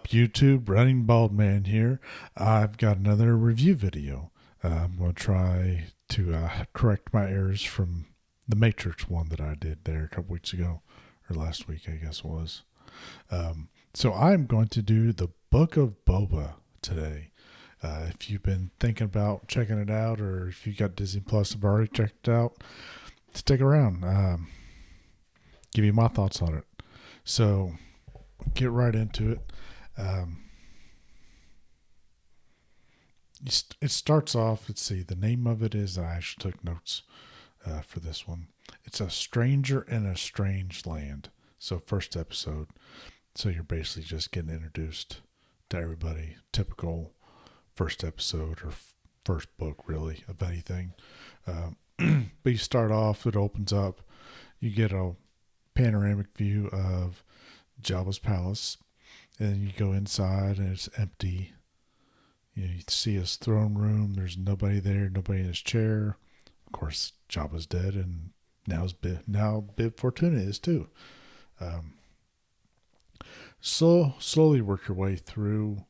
YouTube? Running Bald Man here. I've got another review video. I'm going to try to correct my errors from the Matrix one that I did there a couple weeks ago, or last week, I guess it was. So I'm going to do the Book of Boba today. If you've been thinking about checking it out, or if you got Disney Plus, have already checked it out, stick around. Give you my thoughts on it. So get right into it. Um, it starts off, let's see, the name of it is, I actually took notes for this one. It's A Stranger in a Strange Land. So, first episode. So, you're basically just getting introduced to everybody. Typical first episode or first book, really, of anything. But you start off, it opens up, you get a panoramic view of Jabba's palace. And then you go inside and it's empty. You see his throne room. There's nobody there, nobody in his chair. Of course, Jabba's dead, and now Bib Fortuna is too. So slowly work your way through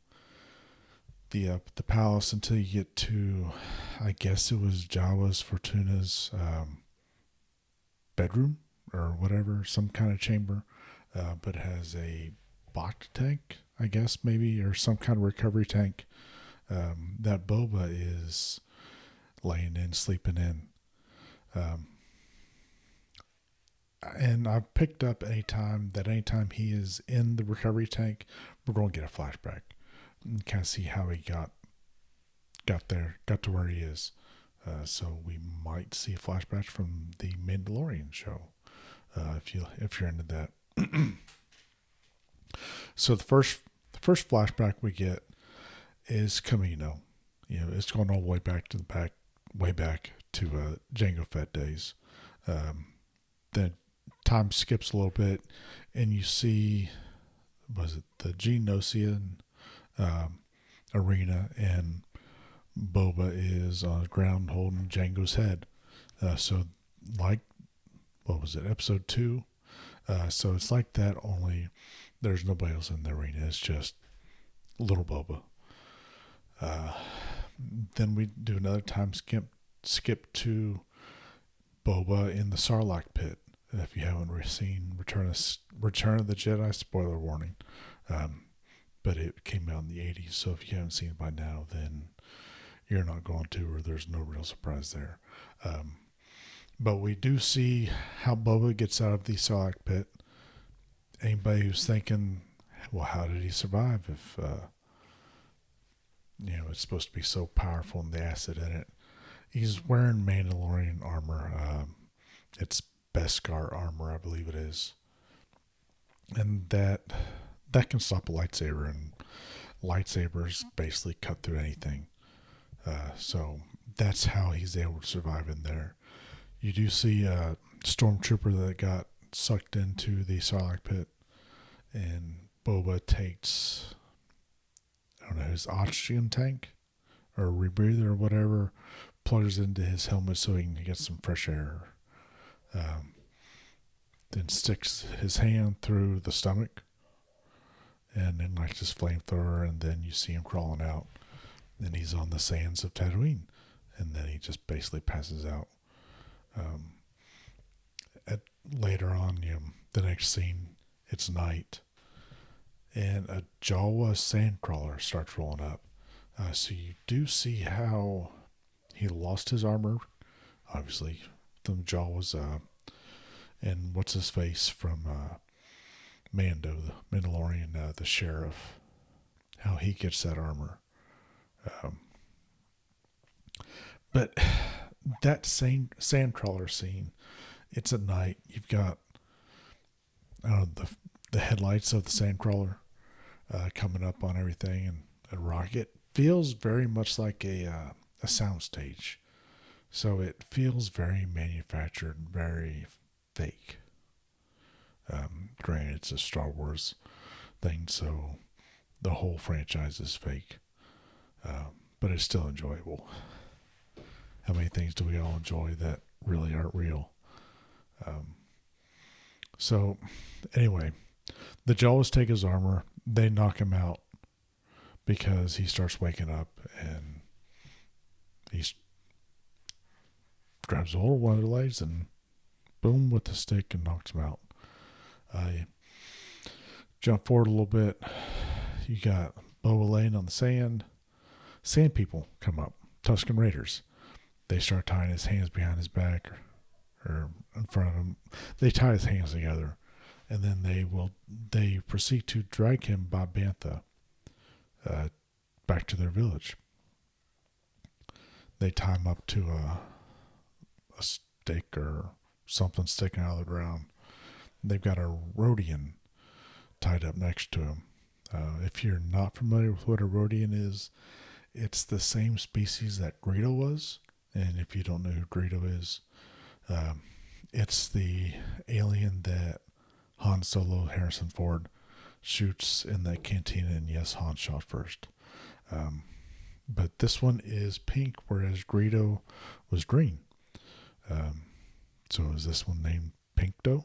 the palace until you get to, I guess it was Jabba's Fortuna's bedroom or whatever, some kind of chamber, but it has a bot tank, I guess, maybe, or some kind of recovery tank that Boba is laying in, sleeping in. And I've picked up anytime he is in the recovery tank, we're going to get a flashback and kind of see how he got to where he is. So we might see a flashback from the Mandalorian show, if you're into that. So the first flashback we get is Camino. It's going all the way back to Jango Fett days. Then time skips a little bit, and you see, was it the Geonosian arena, and Boba is on the ground holding Jango's head. So like, what was it, episode 2? So it's like that, only there's nobody else in the arena. It's just little Boba. Then we do another time skip to Boba in the Sarlacc pit. If you haven't seen Return of the Jedi, spoiler warning. But it came out in the 80s, so if you haven't seen it by now, then you're not going to, or there's no real surprise there. But we do see how Boba gets out of the Sarlacc pit. Anybody who's thinking, well, how did he survive if, it's supposed to be so powerful and the acid in it? He's wearing Mandalorian armor. It's Beskar armor, I believe it is. And that can stop a lightsaber, and lightsabers basically cut through anything. So that's how he's able to survive in there. You do see a stormtrooper that got sucked into the Sarlacc pit, and Boba takes, I don't know, his oxygen tank or rebreather or whatever, plugs into his helmet so he can get some fresh air. Then sticks his hand through the stomach and then lights his flamethrower, and then you see him crawling out. Then he's on the sands of Tatooine, and then he just basically passes out. Later on, the next scene, it's night, and a Jawa sandcrawler starts rolling up. So you do see how he lost his armor, obviously, from Jawas, and what's his face from Mando, the Mandalorian, the sheriff, how he gets that armor. But that same sandcrawler scene, it's at night. You've got the headlights of the sandcrawler coming up on everything, and a rocket feels very much like a soundstage. So it feels very manufactured, very fake. Granted, it's a Star Wars thing, so the whole franchise is fake. But it's still enjoyable. How many things do we all enjoy that really aren't real? So, anyway, the Jawas take his armor. They knock him out. because he starts waking up and he grabs a hold of one of the legs and boom with the stick and knocks him out. Jump forward a little bit. You got Boba laying on the sand. Sand people come up. Tusken Raiders. They start tying his hands behind his back or in front of him. They tie his hands together, and then they proceed to drag him by Bantha back to their village. They tie him up to a stake or something sticking out of the ground. They've got a Rodian tied up next to him. If you're not familiar with what a Rodian is, it's the same species that Greedo was. And if you don't know who Greedo is, it's the alien that Han Solo, Harrison Ford, shoots in that cantina. And yes, Han shot first. But this one is pink, whereas Greedo was green. So is this one named Pinkto?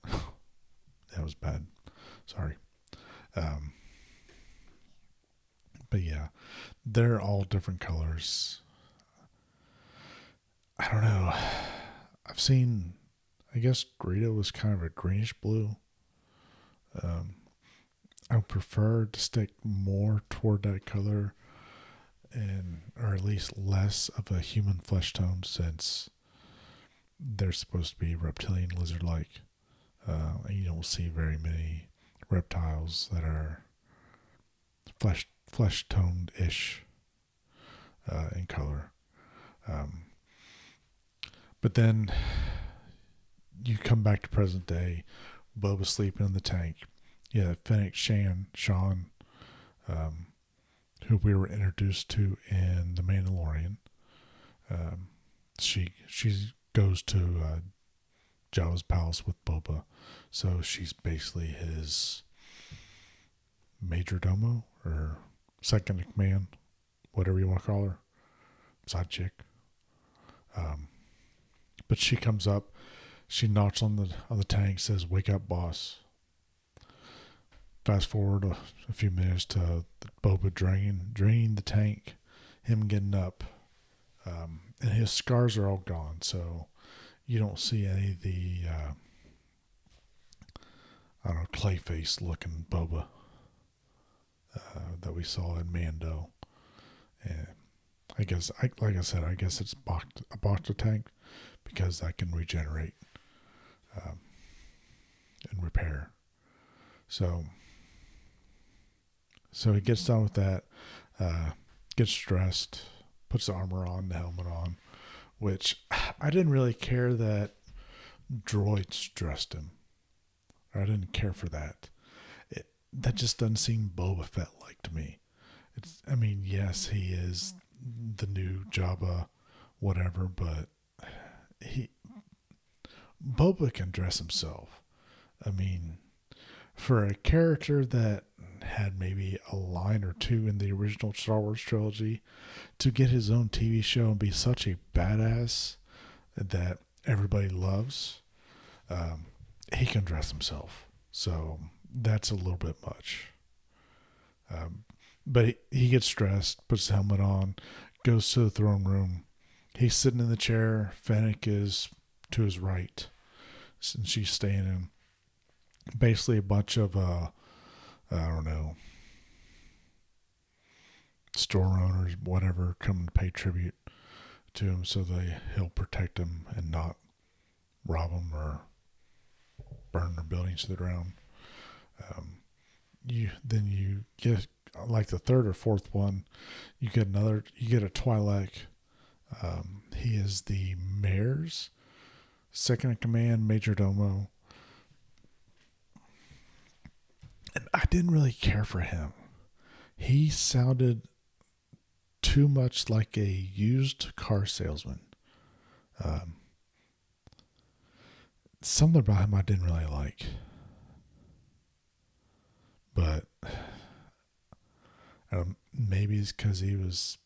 That was bad. Sorry. But yeah, they're all different colors. I don't know. I've seen, I guess Greedo was kind of a greenish blue. I prefer to stick more toward that color, or at least less of a human flesh tone, since they're supposed to be reptilian lizard-like. And you don't see very many reptiles that are flesh toned ish in color. But then you come back to present day. Boba sleeping in the tank. Yeah, Fennec Shan, who we were introduced to in The Mandalorian. She goes to Jabba's palace with Boba, so she's basically his major domo or second in command, whatever you want to call her, side chick. But she comes up, she knocks on the tank, says, "Wake up, boss." Fast forward a few minutes to Boba draining the tank, him getting up, and his scars are all gone, so you don't see any of the Clayface looking Boba that we saw in Mando. And I guess, like I said, I guess it's a Bacta tank because that can regenerate and repair. So he gets done with that, gets dressed, puts the armor on, the helmet on, which I didn't really care that droids dressed him. I didn't care for that. That just doesn't seem Boba Fett-like to me. Yes, he is the new Jabba, whatever, but Boba can dress himself. For a character that had maybe a line or two in the original Star Wars trilogy, to get his own TV show and be such a badass that everybody loves, he can dress himself. So that's a little bit much. But he gets dressed, puts the helmet on, goes to the throne room. He's sitting in the chair. Fennec is to his right, and she's standing. Basically, a bunch of store owners, whatever, come to pay tribute to him, so he'll protect them and not rob them or burn their buildings to the ground. You get, like, the third or fourth one, you get a Twi'lek. He is the mayor's second in command, major domo. And I didn't really care for him. He sounded too much like a used car salesman. Something about him I didn't really like. But maybe it's because he was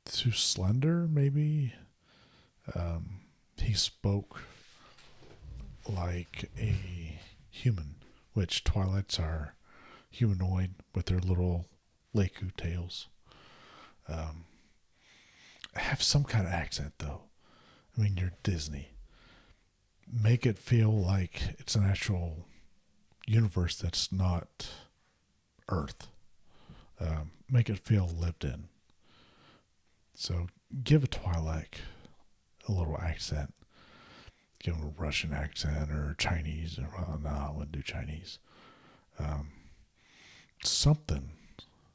too slender, maybe. He spoke like a human, which Twi'leks are humanoid with their little Leku tales. Have some kind of accent though. I mean, you're Disney. Make it feel like it's an actual universe that's not Earth. Make it feel lived in. So give a Twi'lek a little accent. Give him a Russian accent or Chinese. Well, no, I wouldn't do Chinese. Something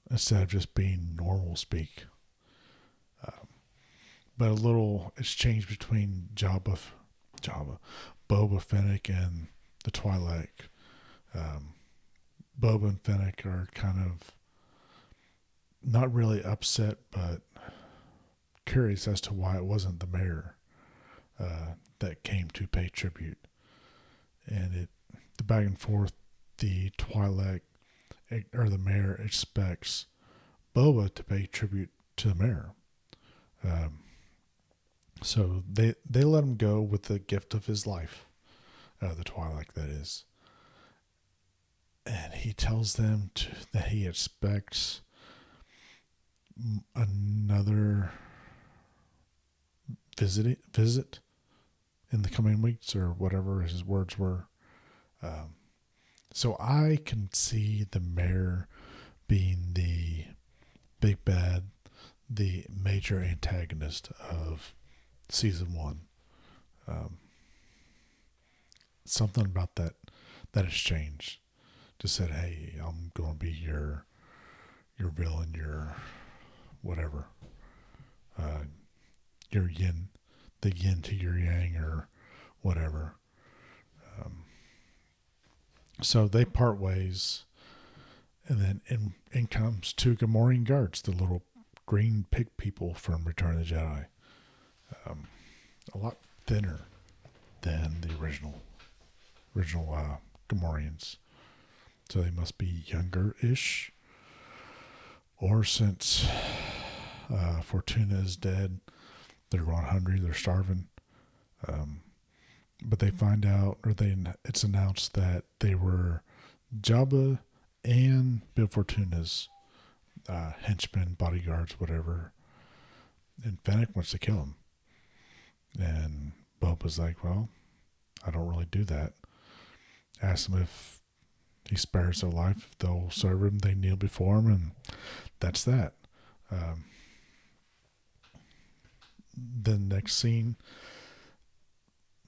instead of just being normal speak. But a little exchange between Boba Fennec and the Twi'lek. Boba and Fennec are kind of not really upset, but curious as to why it wasn't the mayor that came to pay tribute. And the back and forth, the Twi'lek or the mayor expects Boba to pay tribute to the mayor. So they let him go with the gift of his life, the Twi'lek that is. And he tells them that he expects another visit in the coming weeks or whatever his words were. So I can see the mayor being the big bad, the major antagonist of season 1. Something about that exchange just said, hey, I'm going to be your villain, your whatever, your yin, the yin to your yang or whatever. So they part ways, and then in comes 2 Gamorrean guards, the little green pig people from Return of the Jedi. A lot thinner than the original Gamorreans. So they must be younger-ish. Or since Fortuna is dead, they're going hungry, they're starving. But they find out, or it's announced that they were Jabba and Bib Fortuna's henchmen, bodyguards, whatever. And Fennec wants to kill him. And Boba's like, well, I don't really do that. Asks him if he spares their life, if they'll serve him, they kneel before him, and that's that. The next scene,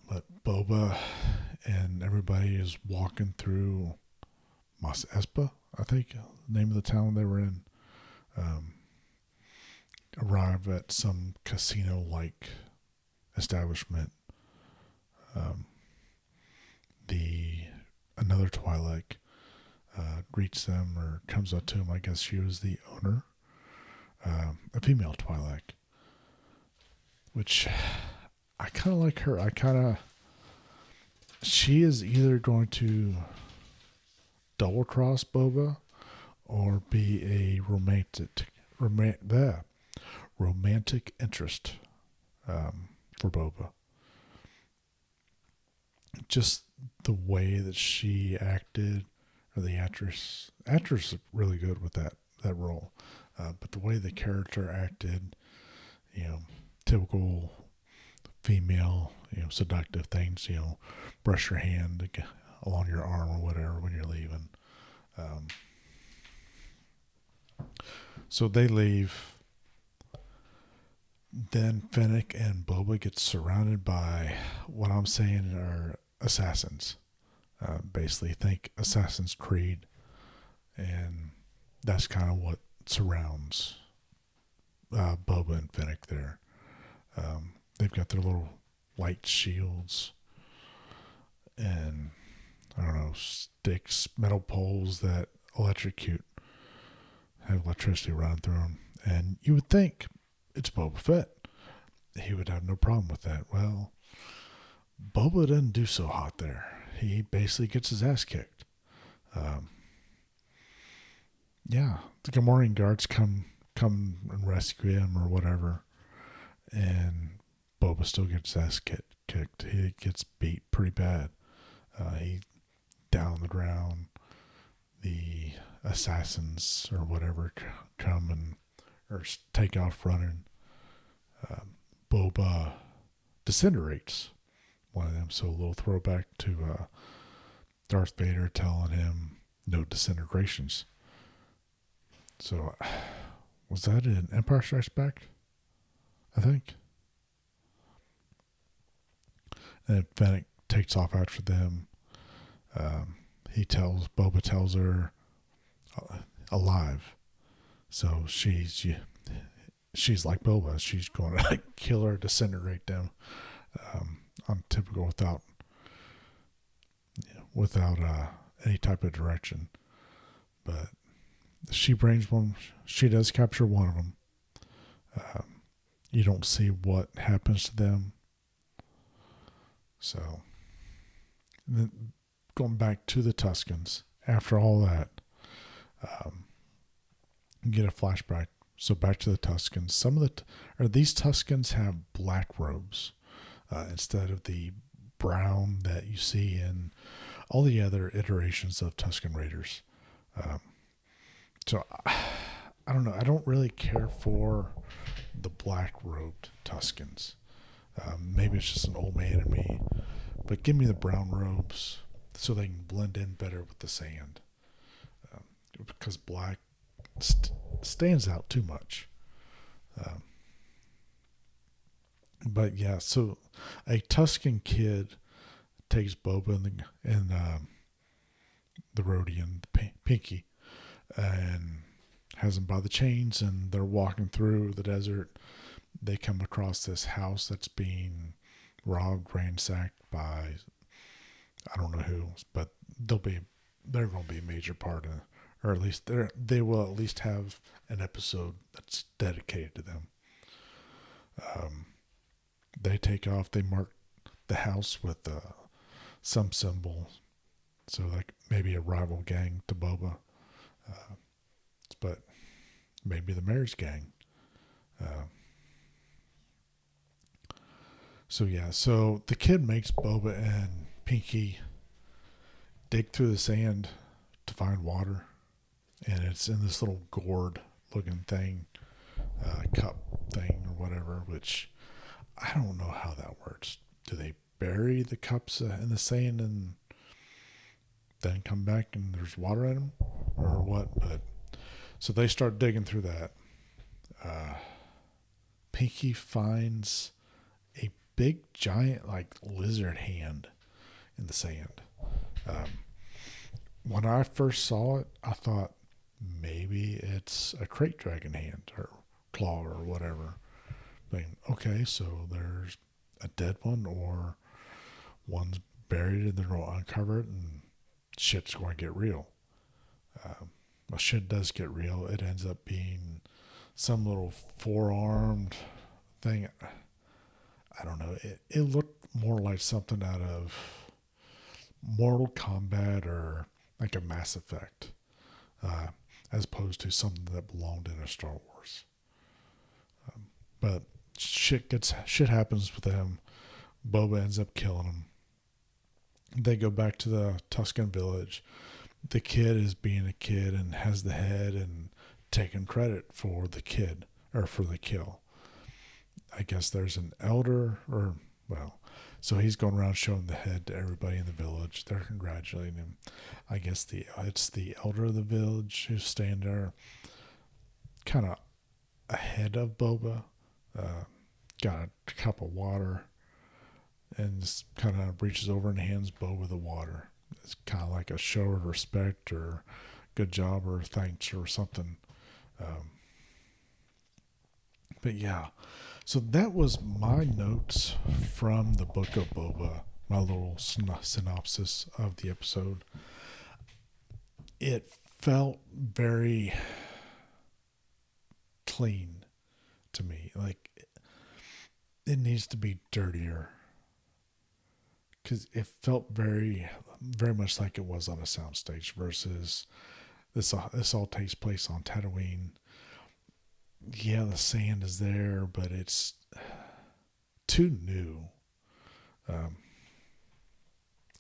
but Boba and everybody is walking through Mos Espa, I think, the name of the town they were in. Arrive at some casino-like establishment. Another Twi'lek greets them or comes up to him. I guess she was the owner, a female Twi'lek, which I kind of like her. She is either going to double cross Boba or be a romantic interest for Boba. Just the way that she acted, or the actress is really good with that role. But the way the character acted, typical female, seductive things, brush your hand along your arm or whatever when you're leaving. So they leave. Then Fennec and Boba get surrounded by what I'm saying are assassins. Basically, think Assassin's Creed, and that's kind of what surrounds Boba and Fennec there. They've got their little light shields and, I don't know, sticks, metal poles that electrocute, have electricity running through them. And you would think it's Boba Fett. He would have no problem with that. Well, Boba doesn't do so hot there. He basically gets his ass kicked. The Gamorrean guards come and rescue him or whatever, and Boba still gets his ass kicked. He gets beat pretty bad. He down on the ground. The assassins or whatever come and or take off running, Boba disintegrates one of them. So a little throwback to Darth Vader telling him no disintegrations. So was that in Empire Strikes Back? I think. And Fennec takes off after them. Boba tells her alive. So she's like Boba. She's going to like kill her, disintegrate them. On typical without any type of direction. But she brings one. She does capture one of them. You don't see what happens to them. So, then going back to the Tuscans, after all that, you get a flashback. So back to the Tuscans. These Tuscans have black robes instead of the brown that you see in all the other iterations of Tuscan Raiders. So I don't know. I don't really care for the black robed Tuscans. Maybe it's just an old man in me, but give me the brown robes so they can blend in better with the sand. Because black stands out too much. But yeah, so a Tuscan kid takes Boba and the Rhodian Pinky and has them by the chains, and they're walking through the desert. They come across this house that's being robbed, ransacked by I don't know who, but they're going to be a major part of, or at least they will at least have an episode that's dedicated to them. They take off. They mark the house with some symbol, so like maybe a rival gang to Boba, but maybe the mayor's gang. So yeah, so the kid makes Boba and Pinky dig through the sand to find water, and it's in this little gourd looking thing, cup thing or whatever, which I don't know how that works. Do they bury the cups in the sand and then come back and there's water in them, or what? But so they start digging through that. Pinky finds a big giant like lizard hand in the sand. When I first saw it, I thought maybe it's a crate dragon hand or claw or whatever. Okay, so there's a dead one or one's buried and they're going to uncover it and shit's going to get real. Well, shit does get real. It ends up being some little four-armed thing. I don't know. It looked more like something out of Mortal Kombat or like a Mass Effect, as opposed to something that belonged in a Star Wars. But shit happens with them. Boba ends up killing them. They go back to the Tuscan village. The kid is being a kid and has the head and taking credit for the kid or for the kill. I guess there's an elder so he's going around showing the head to everybody in the village. They're congratulating him. I guess it's the elder of the village who's standing there kind of ahead of Boba. Got a cup of water and just kind of reaches over and hands Boba the water. It's kind of like a show of respect or good job or thanks or something. But yeah, so that was my notes from the Book of Boba, my little synopsis of the episode. It felt very clean to me. Like, it needs to be dirtier. Because it felt very, very much like it was on a soundstage versus this all takes place on Tatooine. Yeah, the sand is there, but it's too new.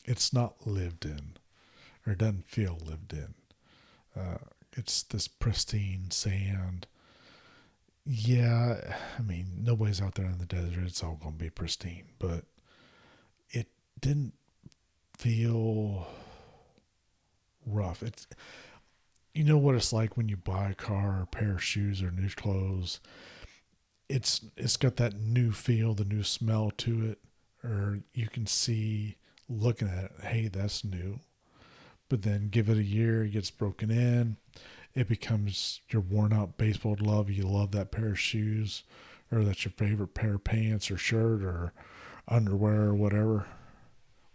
It's not lived in, or it doesn't feel lived in. It's this pristine sand. Yeah, I mean, nobody's out there in the desert. It's all going to be pristine, but it didn't feel rough. It's you know what it's like when you buy a car, or a pair of shoes, or new clothes. It's got that new feel, the new smell to it, or you can see looking at it, hey, that's new. But then give it a year, it gets broken in. It becomes your worn out baseball glove. You love that pair of shoes, or that's your favorite pair of pants or shirt or underwear or whatever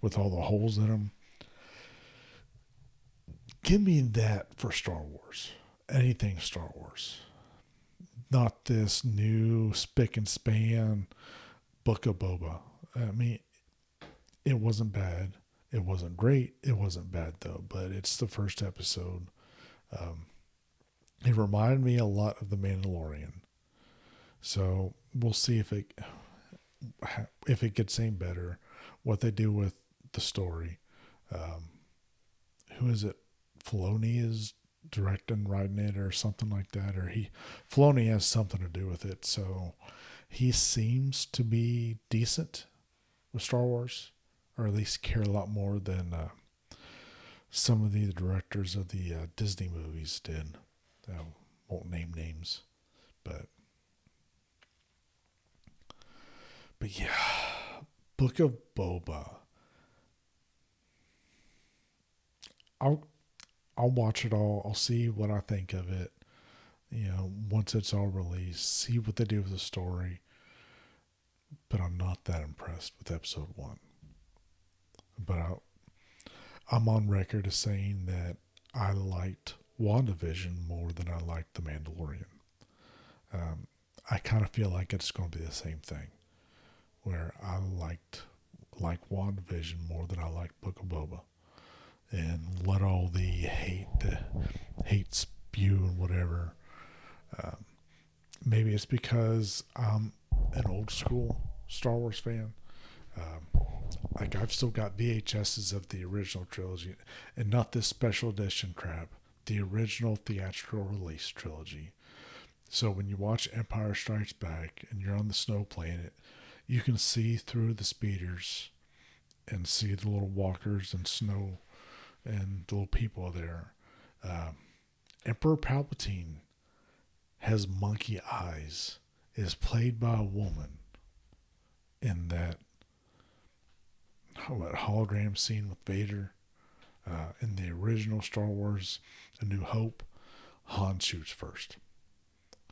with all the holes in them. Give me that for Star Wars. Anything Star Wars. Not this new spick and span Book of Boba. I mean, it wasn't bad. It wasn't great. It wasn't bad though, but it's the first episode. Um, it reminded me a lot of The Mandalorian. So we'll see if it gets any better. What they do with the story. Um, who is it? Filoni is directing, writing it, or something like that. Or Filoni has something to do with it. So he seems to be decent with Star Wars, or at least care a lot more than some of the directors of the Disney movies did. I won't name names, but yeah, Book of Boba. I'll I'll watch it all. I'll see what I think of it. Once it's all released, see what they do with the story. But I'm not that impressed with episode one. But I'm on record as saying that I liked WandaVision more than I liked The Mandalorian. Um, I kind of feel like it's going to be the same thing, where I like WandaVision more than I like Book of Boba, and let all the hate spew and whatever. Um, Maybe it's because I'm an old school Star Wars fan. Um, like I've still got VHSs of the original trilogy, and not this special edition crap. The original theatrical release trilogy. So when you watch Empire Strikes Back and you're on the snow planet, you can see through the speeders and see the little walkers and snow and the little people there. Um, Emperor Palpatine has monkey eyes. Is played by a woman in that hologram scene with Vader. In the original Star Wars A New Hope, Han shoots first.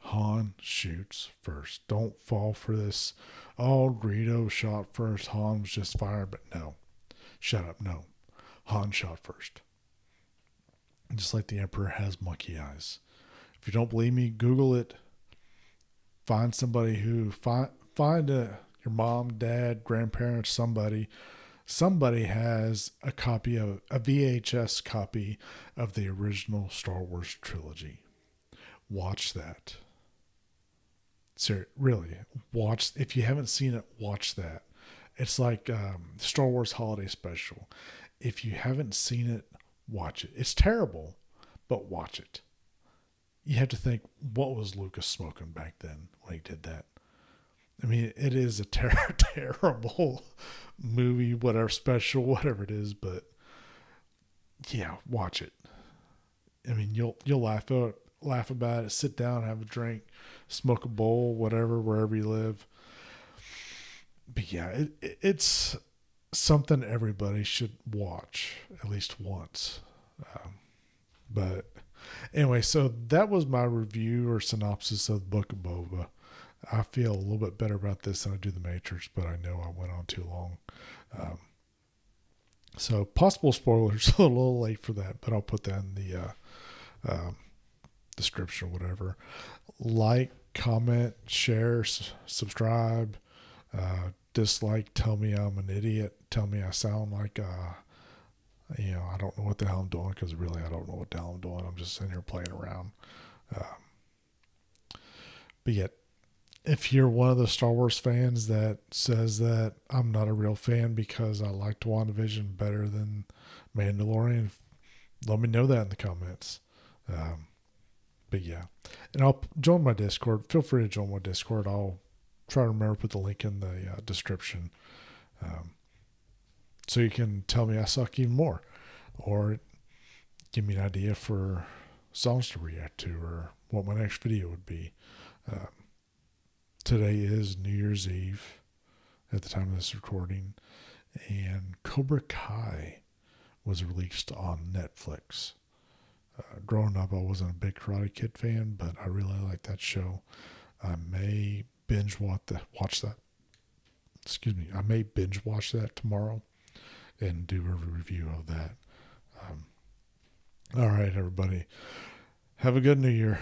Han shoots first. Don't fall for this. Oh, Greedo shot first. Han was just fired, but no. Shut up. No. Han shot first. Just like the Emperor has monkey eyes. If you don't believe me, Google it. Find somebody find your mom, dad, grandparents, somebody has a copy of a VHS copy of the original Star Wars trilogy. Watch that. Really, watch. If you haven't seen it, watch that. It's like Star Wars Holiday Special. If you haven't seen it, watch it. It's terrible, but watch it. You have to think, what was Lucas smoking back then when he did that? I mean, it is a terrible movie, whatever special, whatever it is, but yeah, watch it. I mean, you'll laugh about it. Sit down, have a drink, smoke a bowl, whatever, wherever you live. But yeah, it's something everybody should watch at least once. But anyway, so that was my review or synopsis of the Book of Boba. I feel a little bit better about this than I do The Matrix, but I know I went on too long. Um, so possible spoilers, a little late for that, but I'll put that in the description or whatever. Like, comment, share, subscribe, dislike, tell me I'm an idiot, tell me I sound like I don't know what the hell I'm doing, because really I don't know what the hell I'm doing. I'm just sitting here playing around. But yet, if you're one of the Star Wars fans that says that I'm not a real fan because I liked WandaVision better than Mandalorian, let me know that in the comments. But yeah, and I'll join my Discord. Feel free to join my Discord. I'll try to remember to put the link in the description, so you can tell me I suck even more, or give me an idea for songs to react to, or what my next video would be. Um, Today is New Year's Eve at the time of this recording, and Cobra Kai was released on Netflix. Growing up, I wasn't a big Karate Kid fan, but I really like that show. I may binge watch that. Excuse me. I may binge watch that tomorrow and do a review of that. All right, everybody. Have a good New Year.